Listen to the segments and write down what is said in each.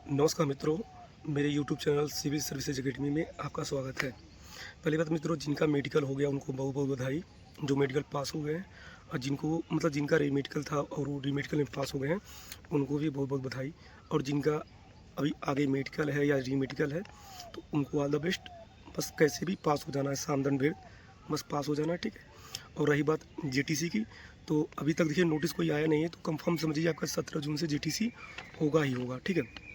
नमस्कार मित्रों, मेरे YouTube channel civil services academy में आपका स्वागत है। पहली बात मित्रों, जिनका मेडिकल हो गया उनको बहुत बहुत बधाई। जो मेडिकल पास हो गए हैं और जिनको जिनका रीमेडिकल था और वो रीमेडिकल में पास हो गए हैं उनको भी बहुत बहुत बधाई। और जिनका अभी आगे मेडिकल है या रीमेडिकल है तो उनको ऑल द बेस्ट। बस कैसे भी पास हो जाना है, सामदन भेद बस पास हो जाना है, ठीक है। और रही बात जेटीसी की, तो अभी तक देखिए नोटिस कोई आया नहीं है, तो कंफर्म समझिए आपका 17 जून से जेटीसी होगा ही होगा, ठीक है।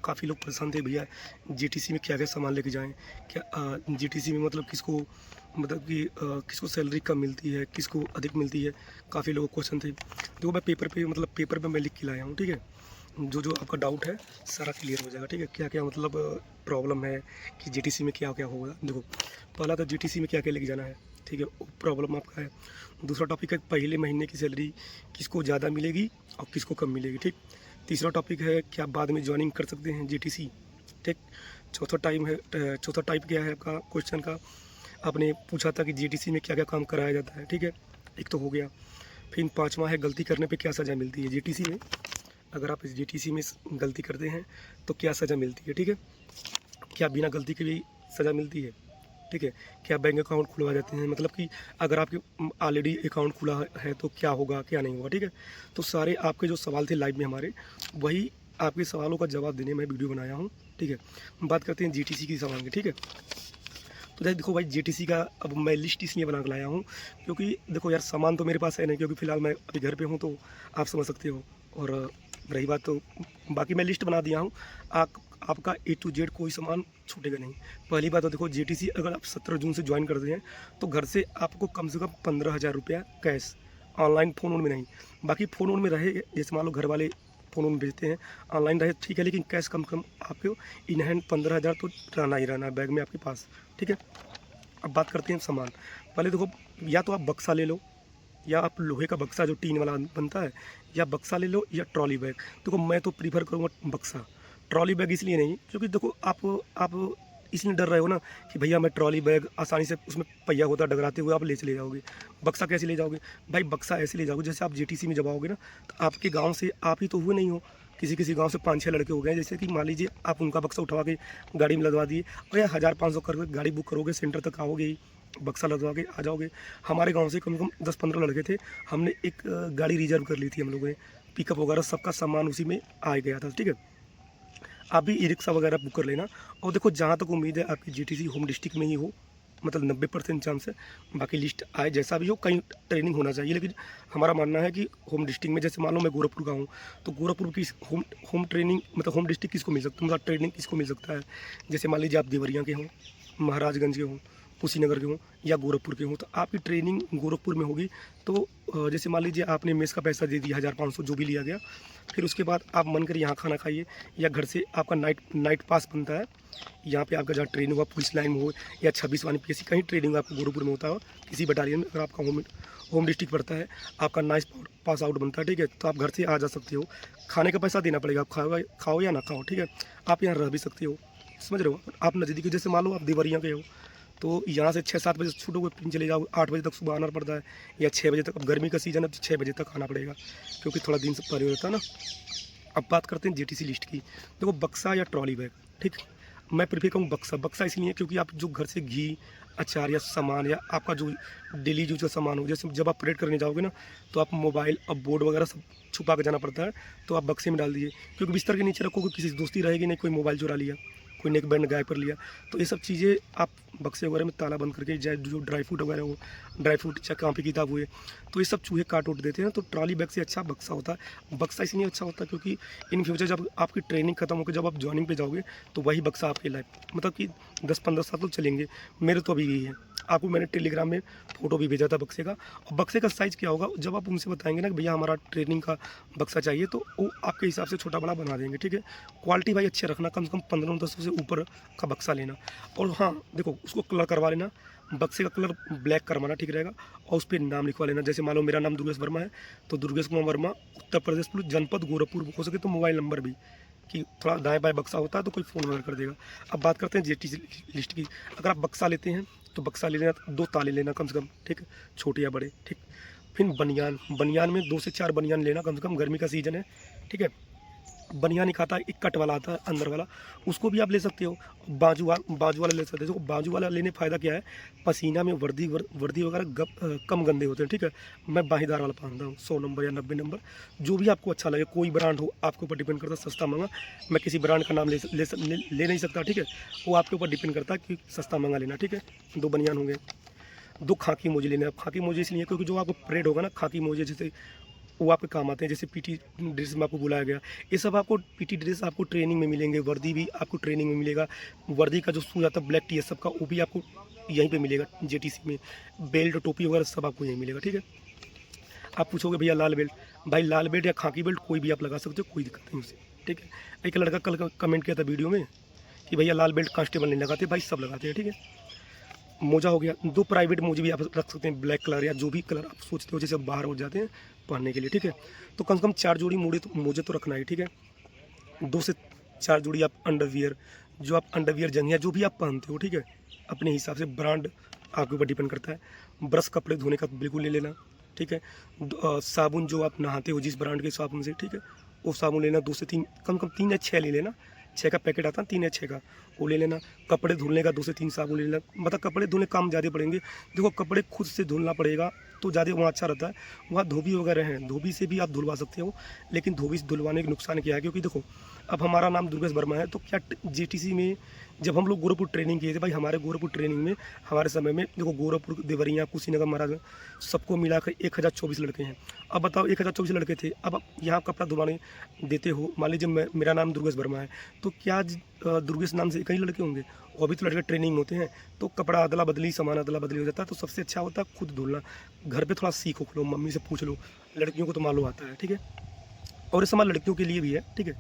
काफ़ी लोग परेशान थे, भैया जीटीसी में क्या क्या सामान लेके जाएं, क्या जीटीसी में किसको किसको सैलरी कम मिलती है, किसको अधिक मिलती है। काफ़ी लोगों को क्वेश्चन थे, देखो मैं पेपर पे मैं लिख के लाया हूँ, ठीक है। जो जो आपका डाउट है सारा क्लियर हो जाएगा, ठीक है। क्या क्या प्रॉब्लम है कि जीटीसी में क्या क्या होगा। देखो पहला तो जीटीसी में क्या क्या लेके जाना है, ठीक है, प्रॉब्लम आपका है। दूसरा टॉपिक है पहले महीने की सैलरी किसको ज़्यादा मिलेगी और किसको कम मिलेगी, ठीक। तीसरा टॉपिक है कि आप बाद में ज्वाइनिंग कर सकते हैं जीटीसी, ठीक। चौथा टाइप क्या है आपका क्वेश्चन का, आपने पूछा था कि जीटीसी में क्या क्या काम कराया जाता है, ठीक है, एक तो हो गया। फिर पांचवा है गलती करने पे क्या सज़ा मिलती है जीटीसी में। अगर आप इस जीटीसी में गलती करते हैं तो क्या सज़ा मिलती है, ठीक है। क्या बिना गलती के भी सज़ा मिलती है, ठीक है। क्या बैंक अकाउंट खुलवा जाते हैं, कि अगर आपके ऑलरेडी अकाउंट खुला है तो क्या होगा क्या नहीं होगा, ठीक है। तो सारे आपके जो सवाल थे लाइव में हमारे, वही आपके सवालों का जवाब देने में वीडियो बनाया हूँ, ठीक है। बात करते हैं जीटीसी की सवाल की, ठीक है। तो देखो भाई जीटीसी का अब मैं लिस्ट इसलिए बना के लाया हूँ क्योंकि देखो यार सामान तो मेरे पास है नहीं, क्योंकि फ़िलहाल मैं अभी घर पे हूँ, तो आप समझ सकते हो। और रही बात तो बाकी मैं लिस्ट बना दिया हूँ। आपका A to Z कोई सामान छूटेगा नहीं। पहली बात तो देखो जीटीसी अगर आप 17 जून से ज्वाइन करते हैं तो घर से आपको कम से कम 15,000 रुपया कैश, ऑनलाइन फ़ोन वोन में नहीं। बाकी फ़ोन वोन में रहे, जैसे मान लो घर वाले फ़ोन वोन भेजते हैं, ऑनलाइन रहे ठीक है, लेकिन कैश कम कम आपको इन हैंड 15,000 तो रहना ही रहना है बैग में आपके पास, ठीक है। अब बात करते हैं सामान। पहले देखो, या तो आप बक्सा ले लो, या आप लोहे का बक्सा जो टीन वाला बनता है, या बक्सा ले लो या ट्रॉली बैग। देखो मैं तो प्रीफर करूँगा बक्सा। ट्रॉली बैग इसलिए नहीं क्योंकि देखो आप इसलिए डर रहे हो ना कि भैया मैं ट्रॉली बैग आसानी से उसमें पहिया होता डगराते हुए आप ले चले जाओगे। बक्सा कैसे ले जाओगे भाई, बक्सा ऐसे ले जाओगे जैसे आप जीटीसी में जब आओगे ना, तो आपके गाँव से आप ही तो हुए नहीं हो, किसी किसी गांव से 5-6 लड़के हो गए, जैसे कि मान लीजिए आप उनका बक्सा उठवा के गाड़ी में लगवा दिए और या 1,000-500 करके गाड़ी बुक करोगे, सेंटर तक आओगे ही, बक्सा लगवा के आ जाओगे। हमारे गांव से कम से कम 10-15 लड़के थे, हमने एक गाड़ी रिजर्व कर ली थी हम लोगों ने, पिकअप वगैरह सबका सामान उसी में आ गया था, ठीक है। आप भी ई रिक्शा वगैरह बुक कर लेना। और देखो जहाँ तक उम्मीद है आपकी जीटीसी होम डिस्ट्रिक्ट में ही हो, 90% चांस है। बाकी लिस्ट आए जैसा भी हो, कहीं ट्रेनिंग होना चाहिए, लेकिन हमारा मानना है कि होम डिस्ट्रिक्ट में, जैसे मान लो मैं गोरखपुर का हूँ, तो गोरखपुर की home home training home district किसको मिल सकता है, ट्रेनिंग किसको मिल सकता है। जैसे मान लीजिए आप देवरिया के हों, महाराजगंज के हों, कुशीनगर के हों या गोरखपुर के हों, तो आपकी ट्रेनिंग गोरखपुर में होगी। तो जैसे मान लीजिए आपने मेस का पैसा दे दिया 1,500 जो भी लिया गया, फिर उसके बाद आप मन कर यहाँ खाना खाइए, या घर से आपका नाइट पास बनता है। यहाँ पे आपका जहाँ ट्रेनिंग हुआ पुलिस लाइन में हो या 26 वाली पीएससी कहीं ट्रेनिंग आपको गोरखपुर में होता हो, किसी बटालियन में, अगर आपका होम डिस्ट्रिक्ट पड़ता है, आपका नाइट पास आउट बनता है, ठीक है, तो आप घर से आ जा सकते हो। खाने का पैसा देना पड़ेगा, आप खाओ या ना खाओ, ठीक है। आप यहाँ रह भी सकते हो, समझ रहे हो। आप नज़दीकी, जैसे मान लो आप देवरिया के हो, तो यहाँ से 6-7 बजे छूटोगे, फिर चले जाओ, 8 बजे तक सुबह आना पड़ता है, या 6 बजे तक। अब गर्मी का सीज़न है तो 6 बजे तक आना पड़ेगा, क्योंकि थोड़ा दिन से परे होता है ना। अब बात करते हैं जीटीसी लिस्ट की। देखो बक्सा या ट्रॉली बैग, ठीक। मैं प्रीफर कहूँ बक्सा। बक्सा इसलिए क्योंकि आप जो घर से घी, अचार या सामान, या आपका जो डेली यूज का सामान हो, जैसे जब आप परेड करने जाओगे ना, तो आप मोबाइल और बोर्ड वगैरह सब छुपा के जाना पड़ता है, तो आप बक्से में डाल दीजिए। क्योंकि बिस्तर के नीचे रखोगे, किसी से दोस्ती रहेगी नहीं, कोई मोबाइल चुरा लिया, कोई नेक बैंड गायब कर लिया, तो ये सब चीज़ें आप बक्से वगैरह में ताला बंद करके, जो ड्राई फ्रूट वगैरह हो, ड्राई फ्रूट चाहे कॉपी किताब हुए, तो ये सब चूहे काट उठ देते हैं। तो ट्रॉली बैग से अच्छा बक्सा होता है। बक्सा इसलिए अच्छा होता है क्योंकि इन फ्यूचर जब आपकी ट्रेनिंग खत्म होकर जब आप ज्वाइनिंग पे जाओगे, तो वही बक्सा आपकी लाइफ कि 10-15 साल तो चलेंगे। मेरे तो अभी यही है, आपको मैंने टेलीग्राम में फ़ोटो भी भेजा था बक्से का। और बक्से का साइज़ क्या होगा, जब आप उनसे बताएंगे ना कि भैया हमारा ट्रेनिंग का बक्सा चाहिए, तो वो आपके हिसाब से छोटा बड़ा बना देंगे, ठीक है। क्वालिटी भाई अच्छी रखना, कम से कम 1500 से ऊपर का बक्सा लेना। और हाँ देखो, उसको कलर करवा लेना, बक्से का कलर ब्लैक करवाना ठीक रहेगा, और उस पर नाम लिखवा लेना। जैसे मान लो मेरा नाम दुर्गेश वर्मा है, तो दुर्गेश कुमार वर्मा, उत्तर प्रदेश पुलिस, जनपद गोरखपुर, हो सके तो मोबाइल नंबर भी, कि थोड़ा दाएँ बाएँ बक्सा होता है तो कोई फ़ोन वगैरह कर देगा। अब बात करते हैं जीटीसी लिस्ट की। अगर आप बक्सा लेते हैं तो बक्सा ले लेना, 2 ताले लेना कम से कम, ठीक, छोटे या बड़े, ठीक। फिर बनियान में 2 से 4 बनियान लेना कम से कम, गर्मी का सीज़न है, ठीक है। बनियान एक आता है, एक कट वाला आता है अंदर वाला, उसको भी आप ले सकते हो। बाजू वाला ले सकते हो। देखो बाजू वाला लेने फ़ायदा क्या है, पसीना में वर्दी वगैरह कम गंदे होते हैं, ठीक है। मैं बाहीदार वाला पहनता हूँ, 100 नंबर या 90 नंबर, जो भी आपको अच्छा लगे, कोई ब्रांड हो, आपके ऊपर डिपेंड करता है सस्ता महंगा। मैं किसी ब्रांड का नाम ले नहीं सकता, ठीक है। वो आपके ऊपर डिपेंड करता है कि सस्ता महंगा लेना, ठीक है। 2 बनियान होंगे, 2 खाकी मोजे लेने हैं। खाकी मोजे इसलिए क्योंकि जो आपको परेड होगा ना, खाकी मोजे जैसे वो आपके काम आते हैं। जैसे पीटी ड्रेस में आपको बुलाया गया, ये सब आपको पीटी ड्रेस आपको ट्रेनिंग में मिलेंगे, वर्दी भी आपको ट्रेनिंग में मिलेगा। वर्दी का जो शूज आता है ब्लैक टी सब का, वो भी आपको यहीं पे मिलेगा जेटीसी में। बेल्ट टोपी वगैरह सब आपको यहीं मिलेगा, ठीक है। आप पूछोगे भैया लाल बेल्ट, भाई लाल बेल्ट या खाकी बेल्ट कोई भी आप लगा सकते हो, कोई दिक्कत नहीं उससे, ठीक है। एक लड़का कल कमेंट किया था वीडियो में कि भैया लाल बेल्ट कांस्टेबल नहीं लगाते, भाई सब लगाते हैं, ठीक है। मोजा हो गया, 2 प्राइवेट मोजे भी आप रख सकते हैं, ब्लैक कलर या जो भी कलर आप सोचते हो, जैसे बाहर हो जाते हैं पहनने के लिए, ठीक है। तो कम से कम 4 जोड़ी मोजे तो रखना है, ठीक है। 2 से 4 जोड़ी आप अंडरवियर, जो आप अंडरवियर जंघिया जो भी आप पहनते हो, ठीक है, अपने हिसाब से ब्रांड आपके ऊपर डिपेंड करता है। ब्रश कपड़े धोने का बिल्कुल ले लेना, ठीक है। साबुन जो आप नहाते हो जिस ब्रांड के साबुन से, ठीक है, वो साबुन लेना 2 से 3, कम से कम 3 या 6 ले लेना। 6 का पैकेट आता है, 3 या 6 का, वो ले लेना। कपड़े धुलने का 2 से 3 साबुन ले लेना। मतलब कपड़े धुलने काम ज़्यादा पड़ेंगे, देखो कपड़े खुद से धुलना पड़ेगा तो ज़्यादा वहाँ अच्छा रहता है। वहाँ धोबी वगैरह हैं, धोबी से भी आप धुलवा सकते हो, लेकिन धोबी से धुलवाने के नुकसान क्या है, क्योंकि देखो अब हमारा नाम दुर्गेश वर्मा है, तो क्या जेटीसी में जब हम लोग गोरखपुर ट्रेनिंग किए थे, भाई हमारे गोरखपुर ट्रेनिंग में हमारे समय में देखो गोरखपुर, देवरिया, कुशीनगर, महाराज सबको मिलाकर 1024 लड़के हैं। अब बताओ 1024 लड़के थे, अब यहाँ कपड़ा धुलवाने देते हो, मान लीजिए मेरा नाम दुर्गेश वर्मा है, तो क्या दुर्गेश नाम से कई लड़के होंगे, वो भी तो लड़के ट्रेनिंग होते हैं, तो कपड़ा अदला बदली, सामान अदला बदली हो जाता है। तो सबसे अच्छा होता है खुद धुलना। घर पे थोड़ा सीखो, लो मम्मी से पूछ लो, लड़कियों को तो मालूम आता है, ठीक है। और ये सामान लड़कियों के लिए भी है, ठीक है।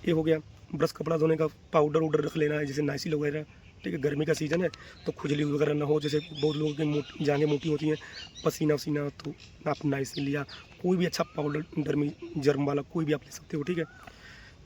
ये हो गया। ब्रश कपड़ा धोने का पाउडर वाउडर रख लेना है, जैसे नाइसिल वगैरह, ठीक है। गर्मी का सीज़न है तो खुजली वगैरह ना हो, जैसे बहुत लोगों की जांघें मोटी होती हैं, पसीना वसीना, तो आप नाइसिल या कोई भी अच्छा पाउडर डर्मी जर्म वाला कोई भी आप ले सकते हो, ठीक है।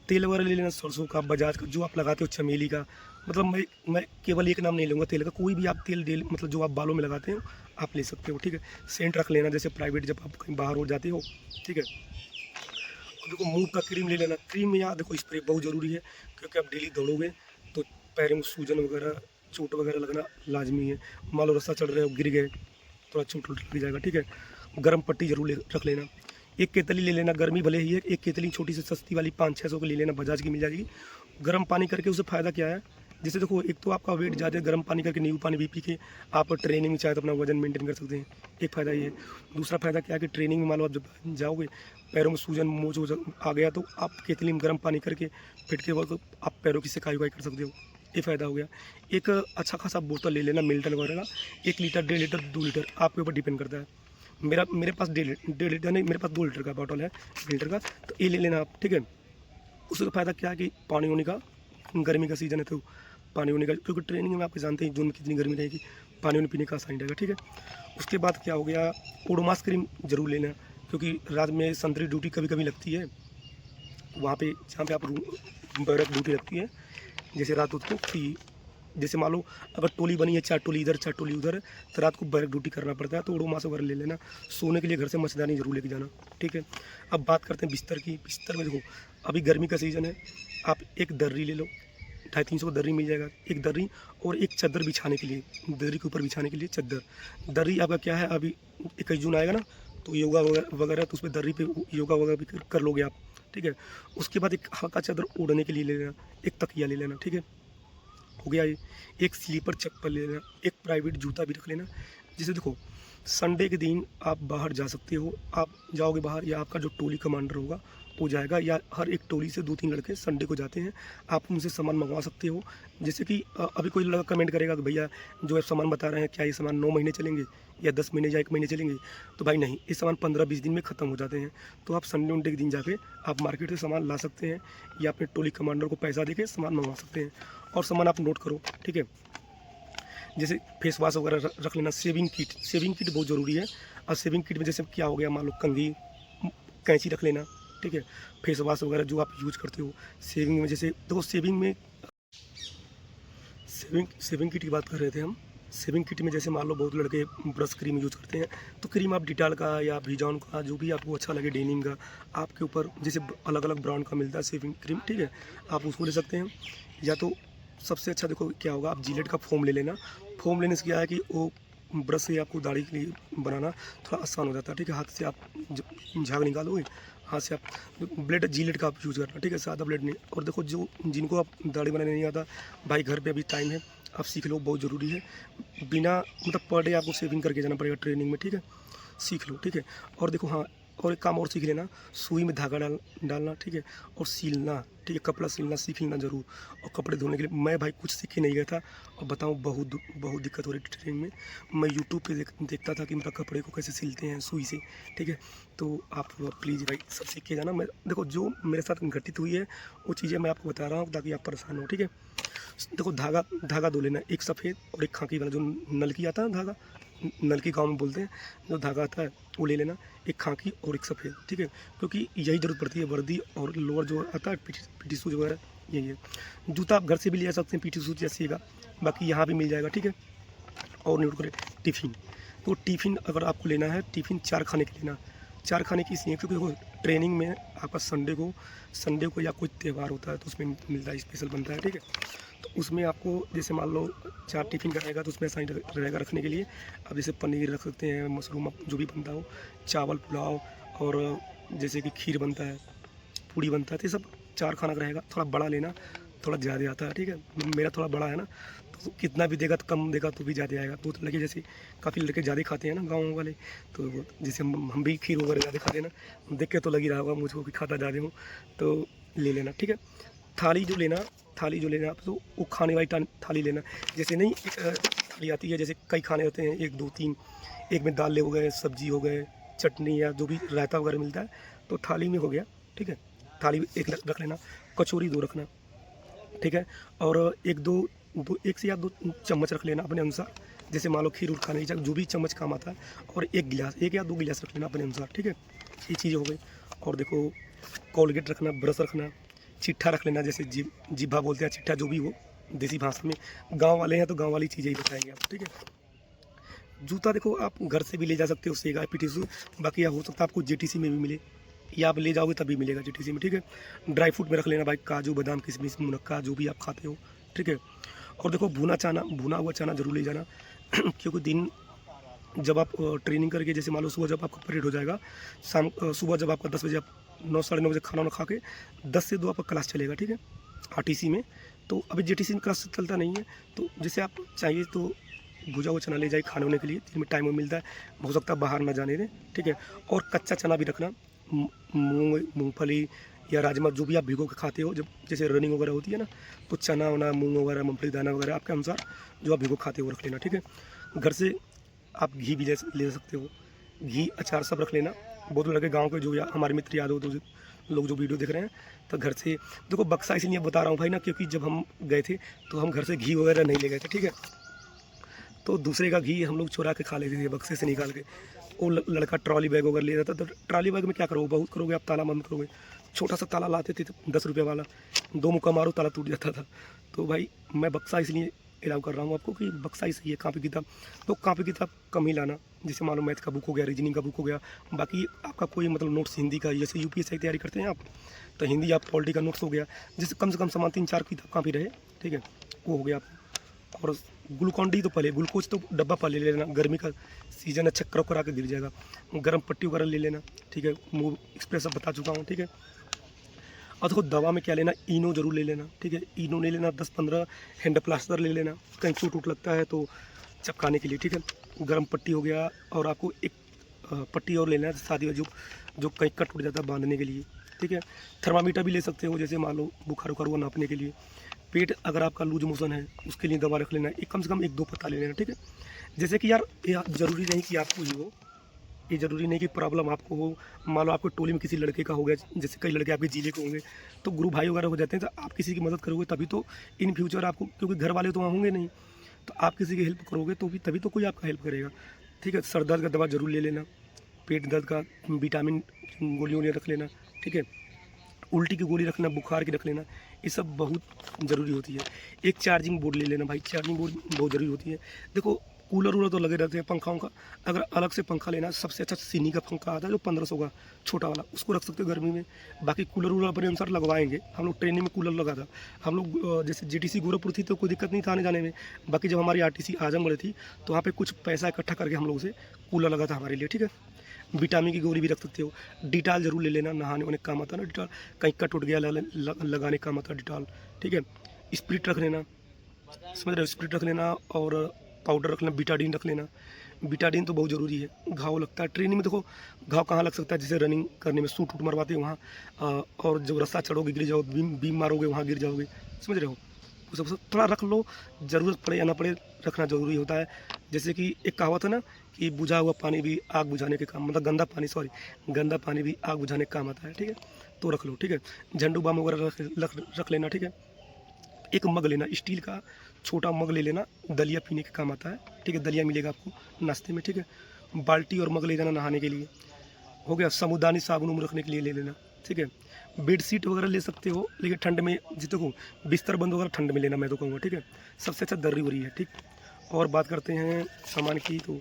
तेल वगैरह ले लेना, सरसों का, बजाज का, जो आप लगाते हो, चमेली का। मतलब मैं केवल एक नाम नहीं लूँगा तेल का, कोई भी आप तेल डेल मतलब जो आप बालों में लगाते हो आप ले सकते हो, ठीक है। सेंट रख लेना, जैसे प्राइवेट जब आप कहीं बाहर हो जाते हो, ठीक है। और देखो मुँह का क्रीम ले लेना। क्रीम में यार देखो स्प्रे बहुत ज़रूरी है, क्योंकि आप डेली दौड़ोगे तो पैर में सूजन वगैरह, चोट वगैरह लगना लाजमी है। मान लो रास्ता चल रहे हो, गिर गए, थोड़ा चोट लग जाएगा, ठीक है। गर्म पट्टी जरूर रख लेना। एक केतली ले लेना, गर्मी भले ही है, एक केतली छोटी सी सस्ती वाली 500-600 की ले लेना, बजाज की मिल जाएगी। गर्म पानी करके उससे फ़ायदा क्या है, जैसे देखो एक तो आपका वेट ज़्यादा है, गर्म पानी करके नींबू पानी भी पी के आप ट्रेनिंग में चाहे तो अपना वजन मेंटेन कर सकते हैं, एक फ़ायदा ये है। दूसरा फ़ायदा क्या है कि ट्रेनिंग में मान लो आप जब जाओगे, पैरों में सूजन मोच आ गया, तो आप केतली में गर्म पानी करके फिट के वक्त आप पैरों की सिकाई उकाई कर सकते हो, ये फ़ायदा हो गया। एक अच्छा खासा बोतल ले लेना मिल्टन वगैरह का, 1 लीटर, 1.5 लीटर, 2 लीटर, आपके ऊपर डिपेंड करता है। मेरे पास 1.5 लीटर नहीं, मेरे पास 2 लीटर का बॉटल है, 1 लीटर का, तो ये ले लेना आप, ठीक है। उसका फ़ायदा क्या है कि पानी होने का, गर्मी का सीज़न है तो पानी होने का, क्योंकि ट्रेनिंग में आप जानते हैं जून में कितनी गर्मी रहेगी, पानी होने पीने का आसानी रहेगा, ठीक है। उसके बाद क्या हो गया, ओडोमॉस क्रीम जरूर लेना, क्योंकि रात में संतरी ड्यूटी कभी कभी लगती है, वहाँ पे जहाँ पे आप बैरक ड्यूटी लगती है, जैसे रात को कि जैसे मान लो अगर टोली बनी है, 4 टोली इधर 4 टोली उधर, तो रात को बैरक ड्यूटी करना पड़ता है, तो ओडोमॉस वगैरह ले लेना। सोने के लिए घर से मच्छरदानी जरूर लेके जाना, ठीक है। अब बात करते हैं बिस्तर की। बिस्तर में देखो अभी गर्मी का सीज़न है, आप एक दर्री ले लो, 250-300 का दर्री मिल जाएगा, एक दर्री और एक चादर बिछाने के लिए, दर्री के ऊपर बिछाने के लिए चादर। दर्री आपका क्या है, अभी 21 जून आएगा ना, तो योगा वगैरह तो उसमें दर्री पे योगा वगैरह भी कर लोगे आप, ठीक है। उसके बाद एक हल्का चादर ओढ़ने के लिए ले लेना, एक तकिया ले लेना, ठीक है, हो गया ये। एक स्लीपर चप्पल ले लेना, एक प्राइवेट जूता भी रख लेना। जैसे देखो संडे के दिन आप बाहर जा सकते हो, आप जाओगे बाहर या आपका जो टोली कमांडर होगा वो जाएगा, या हर एक टोली से 2-3 लड़के संडे को जाते हैं, आप उनसे सामान मंगवा सकते हो। जैसे कि अभी कोई लड़का कमेंट करेगा कि भैया जो आप सामान बता रहे हैं क्या ये सामान 9 महीने चलेंगे या 10 महीने या 1 महीने चलेंगे, तो भाई नहीं, ये सामान 15-20 दिन में ख़त्म हो जाते हैं। तो आप संडे उनडे के दिन जाके आप मार्केट से सामान ला सकते हैं, या अपने टोली कमांडर को पैसा दे के सामान मंगवा सकते हैं। और सामान आप नोट करो, ठीक है। जैसे फेस वॉश वगैरह रख लेना। सेविंग किट बहुत ज़रूरी है। और सेविंग किट में जैसे क्या हो गया, मान लो कंघी, कैंची रख लेना, ठीक है। फेस वॉश वगैरह जो आप यूज करते हो सेविंग में, जैसे देखो सेविंग किट की बात कर रहे थे हम, सेविंग किट में जैसे मान लो बहुत लड़के ब्रश क्रीम यूज़ करते हैं, तो क्रीम आप डिटॉल का या विजॉन का जो भी आपको अच्छा लगे, डेनिम का, आपके ऊपर जैसे अलग अलग ब्रांड का मिलता है सेविंग क्रीम, ठीक है, आप उसको ले सकते हैं। या तो सबसे अच्छा देखो क्या होगा, आप जिलेट का फोम ले लेना। फोम लेने से क्या है कि वो ब्रश से आपको दाढ़ी के लिए बनाना थोड़ा आसान हो जाता है, ठीक है। हाथ से आप झाग निकालोगे, हाथ से आप ब्लेड जिलेट का आप यूज़ करना, ठीक है, सादा ब्लेड नहीं। और देखो जो जिनको आप दाढ़ी बनाने नहीं आता भाई, घर पे अभी टाइम है, आप सीख लो, बहुत ज़रूरी है। बिना मतलब पर डे आपको शेविंग करके जाना पड़ेगा ट्रेनिंग में, ठीक है, सीख लो, ठीक है। और देखो हाँ, और एक काम और सीख लेना, सुई में धागा डालना, ठीक है, और सिलना, ठीक है, कपड़ा सिलना सीख लेना ज़रूर। और कपड़े धोने के लिए मैं भाई कुछ सीख के नहीं गया था, और बताऊँ बहुत दिक्कत हो रही थी ट्रेनिंग में। मैं यूट्यूब पे देखता था कि मतलब कपड़े को कैसे सिलते हैं सुई से, ठीक है। तो आप प्लीज़ भाई सब सीख के जाना। मैं देखो जो मेरे साथ घटित हुई है वो चीज़ें मैं आपको बता रहा हूँ ताकि आप परेशान हो, ठीक है। देखो धागा दो लेना, एक सफ़ेद और एक खाकी वाला, जो नलकी आता है धागा, नलकी गाँव में बोलते हैं, जो धागा आता है वो ले लेना, एक खाकी और एक सफ़ेद, ठीक है, क्योंकि यही ज़रूरत पड़ती है। वर्दी और लोअर जो आता है पीटी शूज वगैरह, यही है। जूता आप घर से भी ले सकते हैं, पीटी शूज जैसे का, बाकी यहाँ भी मिल जाएगा, ठीक है। और नोट करें टिफ़िन, तो टिफ़िन अगर आपको लेना है, टिफ़िन 4 खाने के लेना। 4 खाने की इसलिए क्योंकि देखो ट्रेनिंग में आपका संडे को या कोई त्यौहार होता है तो उसमें मिलता है, स्पेशल बनता है, ठीक है। तो उसमें आपको जैसे मान लो 4 टिफ़िन का रहेगा तो उसमें आसानी रहेगा रखने के लिए। आप जैसे पनीर रख सकते हैं, मशरूम जो भी बनता हो, चावल पुलाव, और जैसे कि खीर बनता है, पूड़ी बनता है, तो ये सब 4 खाना का रहेगा। थोड़ा बड़ा लेना, थोड़ा ज़्यादा आता है, ठीक है। मेरा थोड़ा बड़ा है ना, तो कितना भी देगा तो कम देगा तो भी ज़्यादा आएगा। तो लगे जैसे काफ़ी लड़के ज़्यादा खाते हैं ना गाँव वाले, तो जैसे हम भी खीर वगैरह ज़्यादा खाते हैं ना, देख के तो लग ही रहा होगा मुझको कि खाता ज़्यादा हूँ, तो ले लेना, ठीक है। थाली जो लेना आप, तो वो खाने वाली थाली लेना। जैसे नहीं एक थाली आती है, जैसे कई खाने होते हैं, 1 2 3, एक में दाल हो गए, सब्जी हो गए, चटनी या जो भी रायता वगैरह मिलता है, तो थाली में हो गया, ठीक है। थाली एक रख लेना, कचौरी 2 रखना, ठीक है। और एक से या 2 चम्मच रख लेना अपने अनुसार, जैसे मान लो खीर खाने की जो भी चम्मच काम आता है। और एक या 2 गिलास रख लेना अपने अनुसार, ठीक है। ये चीज़ हो गई। और देखो कोलगेट रखना, ब्रश रखना, चिट्ठा रख लेना, जैसे जिभा बोलते हैं, चिट्ठा जो भी हो देसी भाषा में, गाँव वाले हैं तो गाँव वाली चीज़ें ही बताएंगे आप, ठीक है। जूता देखो आप घर से भी ले जा सकते हो, सेगा पीटी शू, बाकी हो सकता है आपको जेटीसी में भी मिले, या आप ले जाओगे तभी मिलेगा जेटीसी में, ठीक है। ड्राई फ्रूट में रख लेना भाई, काजू बादाम किशमिश मुनक्का जो भी आप खाते हो, ठीक है। और देखो भुना हुआ चना जरूर ले जाना क्योंकि दिन जब आप ट्रेनिंग करके, जैसे मान लो सुबह जब आपका परेड हो जाएगा, सुबह जब आपका 10 बजे, आप 9 साढ़े 9 बजे खाना खा के 10 से 2 आपका क्लास चलेगा, ठीक है, आरटीसी में। तो अभी जेटीसी में क्लास चलता नहीं है, तो जैसे आप चाहिए तो भुजा हुआ चना ले जाए खाने होने के लिए, जिनमें टाइम में मिलता है, हो सकता है बाहर ना जाने दें, ठीक है। और कच्चा चना भी रखना, मूंगफली या राजमा जो भी आप भिगो के खाते हो, जब जैसे रनिंग वगैरह होती है ना, तो चना वना मूंग वगैरह मूंगफली दाना वगैरह आपके अनुसार जो आप भिगो खाते हो रख लेना, ठीक है। घर से आप घी भी ले सकते हो, घी अचार सब रख लेना। बहुत लड़के गाँव के जो हमारे मित्र याद हो तो लोग जो वीडियो देख रहे हैं, तो घर से देखो बक्सा इसलिए बता रहा हूँ भाई ना, क्योंकि जब हम गए थे तो हम घर से घी वगैरह नहीं ले गए थे, ठीक है। तो दूसरे का घी हम लोग चुरा के खा लेते थे बक्से से निकाल के। वो लड़का ट्रॉली बैग वगैरह ले जाता, तो ट्रॉली बैग में क्या करोगे, बहुत करोगे आप, ताला बंद करोगे। छोटा सा ताला लाते थे 10 रुपये वाला, 2 मुक्का मारो ताला टूट जाता था। तो भाई मैं बक्सा इसलिए अलाउ कर रहा हूँ आपको कि बक्सा ही सही है। कापी किताब तो कापी किताब कम ही लाना, जैसे मान लो मैथ का बुक हो गया, रीजनिंग का बुक हो गया, बाकी आपका कोई मतलब नोट्स हिंदी का, जैसे यूपीएससी की तैयारी करते हैं आप, तो हिंदी आप पॉलिटी का नोट्स हो गया, जैसे कम से कम सामान 3-4 किताब कापी रहे, ठीक है, वो हो गया आप। और ग्लूकॉन डी तो पहले, ग्लूकोज तो डब्बा पहले ले लेना, गर्मी का सीजन है, चक्कर वक्कर आके गिर जाएगा। गर्म पट्टी वगैरह ले लेना, ठीक है, मूव एक्सप्रेस सब बता चुका हूँ, ठीक है। और देखो दवा में क्या लेना, इनो जरूर ले लेना, ठीक है, इनो ले लेना, 10-15 हैंड प्लास्टर ले लेना, कहीं चोट उट लगता है तो चपकाने के लिए, ठीक है। गर्म पट्टी हो गया, और आपको एक पट्टी और लेना है शादी में, जो कहीं कट उठ जाता है बांधने के लिए, ठीक है। थर्मामीटर भी ले सकते हो, जैसे मान लो बुखार उखार हुआ नापने के लिए। पेट अगर आपका लूज मोशन है उसके लिए दवा रख लेना, एक कम से कम 1-2 पत्ता ले लेना, ठीक है। जैसे कि यार ये ज़रूरी नहीं कि आपको ही हो, ये ज़रूरी नहीं कि प्रॉब्लम आपको हो। मान लो आपको टोली में किसी लड़के का हो गया, जैसे कई लड़के आपके जिले के होंगे, तो गुरु भाई वगैरह हो जाते हैं, तो आप किसी की मदद करोगे तभी तो इन फ्यूचर आपको, क्योंकि घर वाले तो वहाँ होंगे नहीं, तो आप किसी की हेल्प करोगे तो भी तभी तो कोई आपका हेल्प करेगा, ठीक है। सर दर्द का दवा जरूर ले लेना, पेट दर्द का विटामिन गोलियों रख लेना, ठीक है। उल्टी की गोली रखना, बुखार की रख लेना, ये सब बहुत ज़रूरी होती है। एक चार्जिंग बोर्ड ले लेना भाई, चार्जिंग बोर्ड बहुत ज़रूरी होती है। देखो कूलर वूलर तो लगे रहते हैं, पंखा उनका अगर अलग से पंखा लेना, सबसे अच्छा सिनी का पंखा आता है जो 1500 का छोटा वाला, उसको रख सकते हो गर्मी में। बाकी कूलर वूलर अपने अनुसार लगवाएंगे। हम लोग ट्रेनिंग में कूलर लगा था, हम लोग जैसे जीटीसी गोरखपुर थी तो कोई दिक्कत नहीं था आने जाने में। बाकी जब हमारी आरटीसी आजमगढ़ थी तो वहाँ पे कुछ पैसा इकट्ठा करके हम लोगों से कूलर लगा था हमारे लिए, ठीक है। विटामिन की गोली भी रख सकते हो। डिटॉल जरूर ले लेना, नहाने वाने काम आता है ना डिटॉल, कहीं कट उठ गया लगाने काम आता है डिटॉल, ठीक है। स्प्रिट रख लेना, समझ रहे हो, स्प्रिट रख लेना और पाउडर रख लेना, बीटाडीन रख लेना। बीटाडीन तो बहुत ज़रूरी है, घाव लगता है ट्रेनिंग में। देखो घाव कहाँ लग सकता है, जैसे रनिंग करने में सूट वूट मरवाते हैं वहाँ, और जब रास्ता चढ़ोगे गिर जाओ, बीम मारोगे वहाँ गिर जाओगे, समझ रहे हो। वो सब थोड़ा रख लो, ज़रूरत पड़े या ना पड़े रखना ज़रूरी होता है। जैसे कि एक कहावत है ना कि बुझा हुआ पानी भी आग बुझाने के काम, मतलब गंदा पानी भी आग बुझाने के काम आता है, ठीक है। तो रख लो, ठीक है। झंडू बाम वगैरह रख लेना, ठीक है। एक मग लेना, स्टील का छोटा मग ले लेना, दलिया पीने के काम आता है, ठीक है। दलिया मिलेगा आपको नाश्ते में, ठीक है। बाल्टी और मग ले जाना नहाने के लिए, हो गया। साबुदानी साबुन रखने के लिए ले लेना, ठीक है। बेड शीट वगैरह ले सकते हो, लेकिन ठंड में जितने को बिस्तर बंद वगैरह ठंड में लेना मैं तो कहूँगा, ठीक है। सबसे अच्छा दर्री वरी है, ठीक। और बात करते हैं सामान की, तो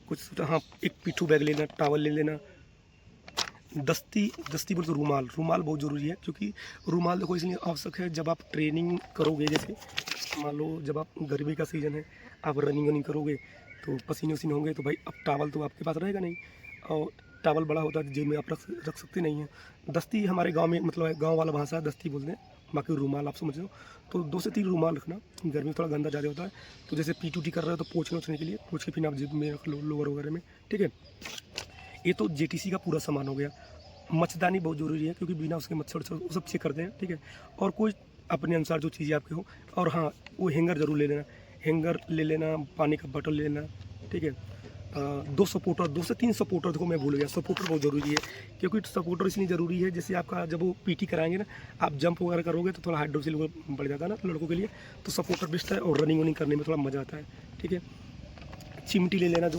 कुछ हाँ, एक पिट्ठू बैग लेना, टावल ले लेना, दस्ती बोल तो रूमाल बहुत ज़रूरी है, क्योंकि रूमाल देखो इसलिए आवश्यक है, जब आप ट्रेनिंग करोगे, जैसे मान लो जब आप गर्मी का सीज़न है, आप रनिंग करोगे तो पसीने वसीने होंगे, तो भाई अब टावल तो आपके पास रहेगा नहीं, और टावल बड़ा होता है जेब में आप रख सकते नहीं हैं। दस्ती हमारे गांव में मतलब गांव वाला भाषा है, दस्ती बोलते हैं, बाकी रूमाल आप समझ लो। तो 2 से 3 रूमाल रखना, गर्मी में थोड़ा गंदा ज़्यादा होता है, तो जैसे पीटी कर रहे हो तो पोछने के लिए पोछ के फिर आप जेब में रख लो, लोअर वगैरह में, ठीक है। ये तो जेटीसी का पूरा सामान हो गया। मच्छरदानी बहुत ज़रूरी है, क्योंकि बिना उसके मच्छर वो सब चेक करते हैं, ठीक है। और कोई अपने अनुसार जो चीज़ें आपके हो, और हाँ वो हैंगर ज़रूर ले लेना, पानी का बॉटल ले लेना, ठीक है। 2 सपोर्टर, 2 से 3 सपोर्टर, देखो मैं भूल गया, सपोर्टर बहुत ज़रूरी है, क्योंकि सपोर्टर इसलिए ज़रूरी है, जैसे आपका जब वो पीटी कराएंगे ना, आप जंप वगैरह करोगे तो थोड़ा हाइड्रोसिल बढ़ जाता है ना लड़कों के लिए, तो सपोर्टर बेस्ट है, और रनिंग करने में थोड़ा मज़ा आता है, ठीक है। चिमटी ले लेना, जो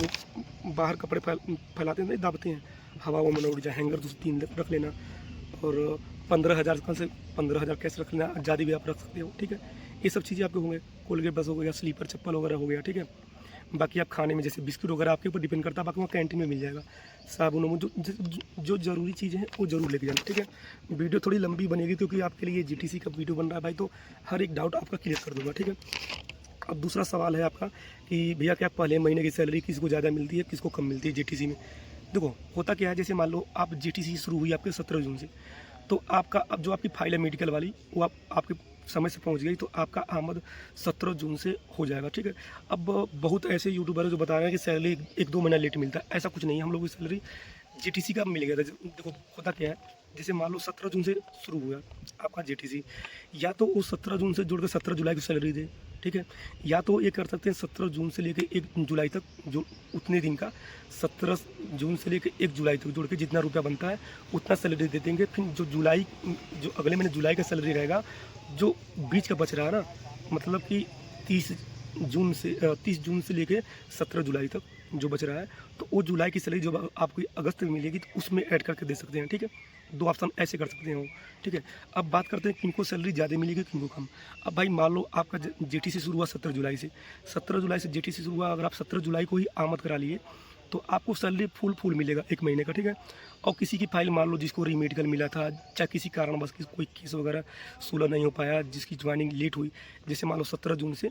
बाहर कपड़े फैलाते हैं नहीं, दाबते हैं, हवा वो में उड़ जाए, हैंगर 2 से 3 रख लेना, और 15,000 कल से 15,000 कैश रख लेना, ज़्यादा भी आप रख सकते हो, ठीक है। ये सब चीज़ें आपके होंगे, कोलगेट ब्रश हो गया, स्लीपर चप्पल वगैरह हो गया, ठीक है। बाकी आप खाने में जैसे बिस्कुट वगैरह आपके ऊपर डिपेंड करता है, बाकी वहाँ कैंटीन में मिल जाएगा। साबुन वाबुन जो ज़रूरी चीज़ें हैं वो ज़रूर लेके जाना, ठीक है। वीडियो थोड़ी लंबी बनेगी, क्योंकि आपके लिए जीटीसी का वीडियो बन रहा है भाई, तो हर एक डाउट आपका क्लियर कर दूँगा, ठीक है। अब दूसरा सवाल है आपका कि भैया क्या पहले महीने की सैलरी किसको ज़्यादा मिलती है, किसको कम मिलती है जीटीसी में। देखो होता क्या है, जैसे मान लो आप जीटीसी शुरू हुई आपके 17 जून से, तो आपका अब जो आपकी फाइल है मेडिकल वाली, वो आपके समय से पहुंच गई, तो आपका आमद 17 जून से हो जाएगा, ठीक है। अब बहुत ऐसे यूट्यूबर हैं जो बता रहे हैं कि सैलरी 1-2 महीना लेट मिलता है, ऐसा कुछ नहीं है। हम लोग की सैलरी जीटीसी का मिल गया था। देखो होता क्या है, जैसे मान लो 17 जून से शुरू हुआ आपका जीटीसी, या तो वो 17 जून से जुड़ के 17 जुलाई की सैलरी दे, ठीक है। या तो ये कर सकते हैं 17 जून से लेकर 1 जुलाई तक, जो उतने दिन का 17 जून से लेकर 1 जुलाई तक जोड़ के जितना रुपया बनता है उतना सैलरी दे देंगे। फिर जो अगले महीने जुलाई का सैलरी रहेगा, जो बीच का बच रहा है ना, मतलब कि 30 जून से लेकर 17 जुलाई तक जो बच रहा है, तो वो जुलाई की सैलरी जो आपको अगस्त में मिलेगी, तो उसमें ऐड करके दे सकते हैं, ठीक है। 2 ऑप्शन ऐसे कर सकते हो, ठीक है। अब बात करते हैं किनको सैलरी ज़्यादा मिलेगी, किनको कम। अब भाई मान लो आपका जीटीसी शुरू हुआ 17 जुलाई से, 17 जुलाई से जीटीसी शुरू हुआ, अगर आप 17 जुलाई को ही आमद करा लिए, तो आपको सैलरी फुल मिलेगा 1 महीने का, ठीक है। और किसी की फाइल मान लो जिसको रीमेडिकल मिला था, चाहे किसी कारणवश कोई केस वगैरह 16 नहीं हो पाया, जिसकी ज्वाइनिंग लेट हुई, जैसे मान लो 17 जून से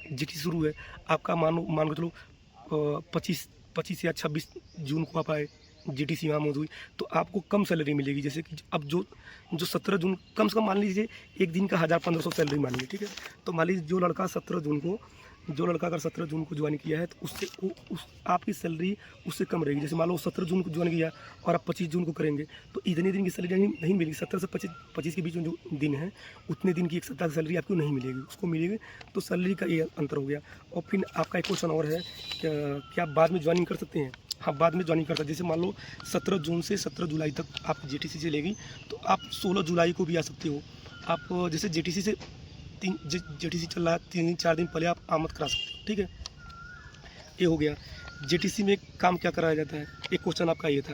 जीटीसी शुरू है, आपका मान के चलो 25 या 26 जून को आप आए, जीटीसी वहाँ मौजूद हुई, तो आपको कम सैलरी मिलेगी। जैसे कि अब जो 17 जून, कम से कम मान लीजिए एक दिन का 1,500 सैलरी मानिए, ठीक है। तो मान लीजिए जो लड़का अगर 17 जून को ज्वाइन किया है, तो उससे आपकी सैलरी उससे कम रहेगी। जैसे मान लो 17 जून को ज्वाइन किया और आप 25 जून को करेंगे, तो इतने दिन की सैलरी नहीं मिलेगी। 17 से 25 के बीच में जो दिन है, उतने दिन की एक सप्ताह की सैलरी आपको नहीं मिलेगी, उसको मिलेगी। तो सैलरी का ये अंतर हो गया। और फिर आपका एक क्वेश्चन और है, क्या आप बाद में ज्वाइनिंग कर सकते हैं? हाँ, बाद में ज्वाइनिंग कर सकते हैं। जैसे मान लो 17 जून से 17 जुलाई तक आप जीटीसी चलेगी, तो आप 16 जुलाई को भी आ सकते हो। आप जैसे जीटीसी से जीटीसी चल रहा है, 3-4 दिन पहले आप आमद करा सकते हो, ठीक है। ये हो गया। जीटीसी में काम क्या कराया जाता है, एक क्वेश्चन आपका ये था।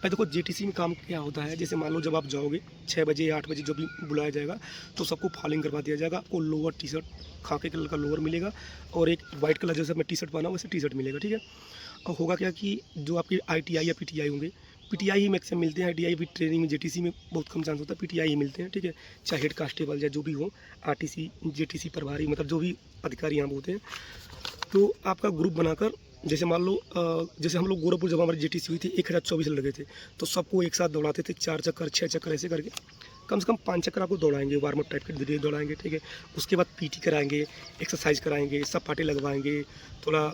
देखो जेटीसी में काम क्या होता है, जैसे मान लो जब आप जाओगे 6 बजे या 8 बजे जो भी बुलाया जाएगा तो सबको फॉलिंग करवा दिया जाएगा। आपको लोअर टी शर्ट खाकी कलर का लोअर मिलेगा और एक वाइट कलर जैसे मैं टी शर्ट पहना हूँ वैसे टी शर्ट मिलेगा, ठीक है। और होगा क्या कि जो आपके ITI या PTI होंगे, PTI ही मैक्सिमम मिलते हैं, ITI भी ट्रेनिंग में जेटीसी में बहुत कम चांस होता है, PTI ही मिलते हैं, ठीक है। चाहे हेड कांस्टेबल या जो भी हो, RTC जेटीसी प्रभारी मतलब जो भी अधिकारी यहाँ होते हैं, तो आपका ग्रुप बनाकर जैसे मान लो जैसे हम लोग गोरखपुर जब हमारी जेटीसी हुई थी 1024 लड़के थे, तो सबको एक साथ दौड़ाते थे, 4 चक्कर 6 चक्कर ऐसे करके कम से कम 5 चक्कर आपको दौड़ाएंगे, वार्म अप टाइप के धीरे दौड़ाएंगे, ठीक है। उसके बाद PT कराएंगे, एक्सरसाइज कराएंगे, सब पाटे लगवाएंगे, थोड़ा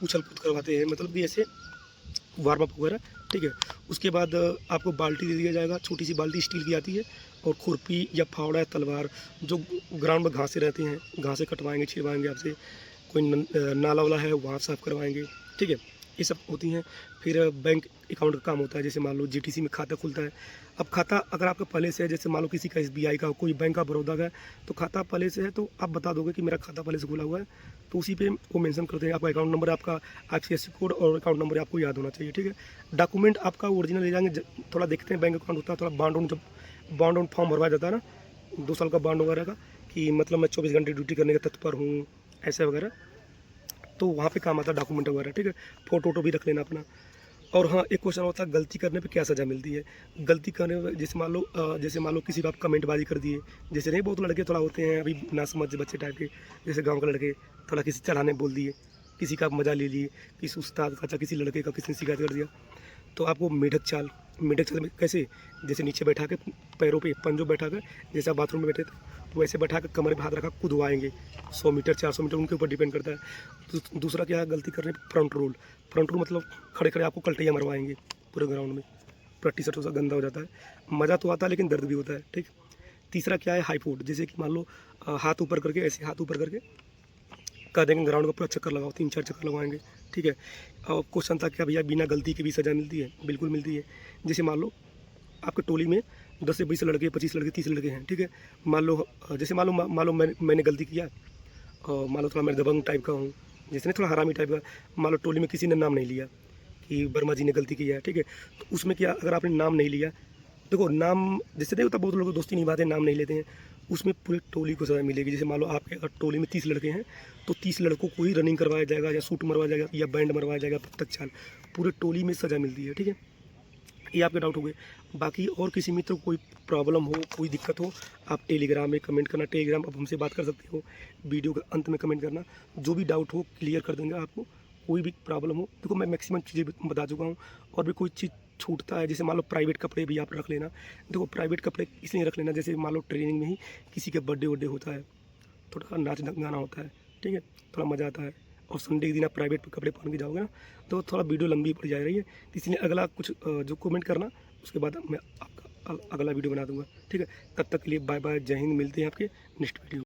उछल कूद करवाते हैं, मतलब कि ऐसे वार्म अप वगैरह, ठीक है। उसके बाद आपको बाल्टी दे दिया जाएगा, छोटी सी बाल्टी स्टील की आती है, और खुरपी या फावड़ा या तलवार, जो ग्राउंड में घासें रहती हैं घासें कटवाएंगे, छिड़वाएंगे आपसे, कोई नाला वाला है वहाँ साफ़ करवाएंगे, ठीक है। ये सब होती हैं। फिर बैंक अकाउंट का काम होता है, जैसे मान लो जेटीसी में खाता खुलता है। अब खाता अगर आपका पहले से है, जैसे मान लो किसी का SBI का, कोई बैंक का बड़ौदा का है, तो खाता पहले से है तो आप बता दोगे कि मेरा खाता पहले से खुला हुआ है, तो उसी पे वो मेंशन करते हैं। आपका अकाउंट नंबर, आपका IFSC कोड और अकाउंट नंबर आपको याद होना चाहिए, ठीक है। डॉक्यूमेंट आपका ओरिजिनल ले जाएंगे, थोड़ा देखते हैं बैंक अकाउंट होता है, थोड़ा बॉन्ड जब बॉन्ड फॉर्म भरवाया जाता है ना, 2 साल का बॉन्ड वगैरह का, कि मतलब मैं 24 घंटे ड्यूटी करने का तत्पर हूँ, ऐसे वगैरह, तो वहाँ पे काम आता है डॉक्यूमेंट वगैरह, ठीक है। फ़ोटो भी रख लेना अपना। और हाँ, एक क्वेश्चन होता है गलती करने पे क्या सज़ा मिलती है। गलती करने पे जैसे मान लो किसी पे आप कमेंटबाजी कर दिए, जैसे नहीं बहुत लड़के थोड़ा होते हैं अभी नासमझ बच्चे टाइप के, जैसे गाँव के लड़के थोड़ा किसी चढ़ाने बोल दिए, किसी का मज़ा ले लिए, किसी उस्ताद का, किसी लड़के का किसी ने शिकायत कर दिया, तो आपको मेढक चाल में कैसे, जैसे नीचे बैठा के पैरों पे पंजों बैठा कर, जैसे आप बाथरूम में बैठे थे वैसे बैठा कर कमर में हाथ रखा कूदवाएंगे, 100 मीटर 400 मीटर उनके ऊपर डिपेंड करता है। दूसरा क्या है गलती करने पर फ्रंट रोल मतलब खड़े खड़े आपको कल्टियाँ मरवाएंगे पूरे ग्राउंड में, पूरा टी शर्ट गंदा हो जाता है, मज़ा तो आता है लेकिन दर्द भी होता है, ठीक। तीसरा क्या है हाई फुट, जैसे कि मान लो हाथ ऊपर करके, ऐसे हाथ ऊपर करके कह देंगे ग्राउंड का पूरा चक्कर लगाओ, 3-4 चक्कर लगवाएंगे, ठीक है। और क्वेश्चन था क्या भैया बिना गलती के भी सज़ा मिलती है? बिल्कुल मिलती है। जैसे मान लो आपके टोली में 10 से 20 लड़के, 25 लड़के, 30 लड़के हैं, ठीक है। मान लो मैंने गलती किया, और मान लो थोड़ा मैं दबंग टाइप का हूँ, जैसे नहीं थोड़ा हरामी टाइप का, मान लो टोली में किसी ने नाम नहीं लिया कि वर्मा जी ने गलती की है, ठीक है। तो उसमें क्या, अगर आपने नाम नहीं लिया, देखो नाम जैसे नहीं होता, बहुत लोग दोस्ती निभाते नाम नहीं लेते हैं, उसमें पूरे टोली को सज़ा मिलेगी। जैसे मान लो आपके अगर टोली में 30 लड़के हैं तो 30 लड़कों को ही रनिंग करवाया जाएगा, या शूट मरवाया जाएगा, या बैंड मरवाया जाएगा, पतक चाल, पूरे टोली में सज़ा मिलती है, ठीक है। ये आपके डाउट हो गए। बाकी और किसी मित्र को कोई प्रॉब्लम हो, कोई दिक्कत हो, आप टेलीग्राम में कमेंट करना, टेलीग्राम आप हमसे बात कर सकते हो, वीडियो के अंत में कमेंट करना, जो भी डाउट हो क्लियर कर देंगे आपको। कोई भी प्रॉब्लम हो, देखो मैं मैक्सिमम चीज़ें बता चुका हूँ। और भी कोई चीज़ छूटता है, जैसे मान लो प्राइवेट कपड़े भी आप रख लेना। देखो प्राइवेट कपड़े इसलिए रख लेना, जैसे मान लो ट्रेनिंग में ही किसी के बर्थडे होता है, थोड़ा नाच गाना होता है, ठीक है, थोड़ा मज़ा आता है, और संडे के दिन आप प्राइवेट कपड़े पहन के जाओगे ना, तो थोड़ा वीडियो लंबी पड़ जा रही है, इसलिए अगला कुछ जो कमेंट करना, उसके बाद मैं आपका अगला वीडियो बना दूंगा, ठीक है। तब तक के लिए बाय बाय, जय हिंद, मिलते हैं आपके नेक्स्ट वीडियो।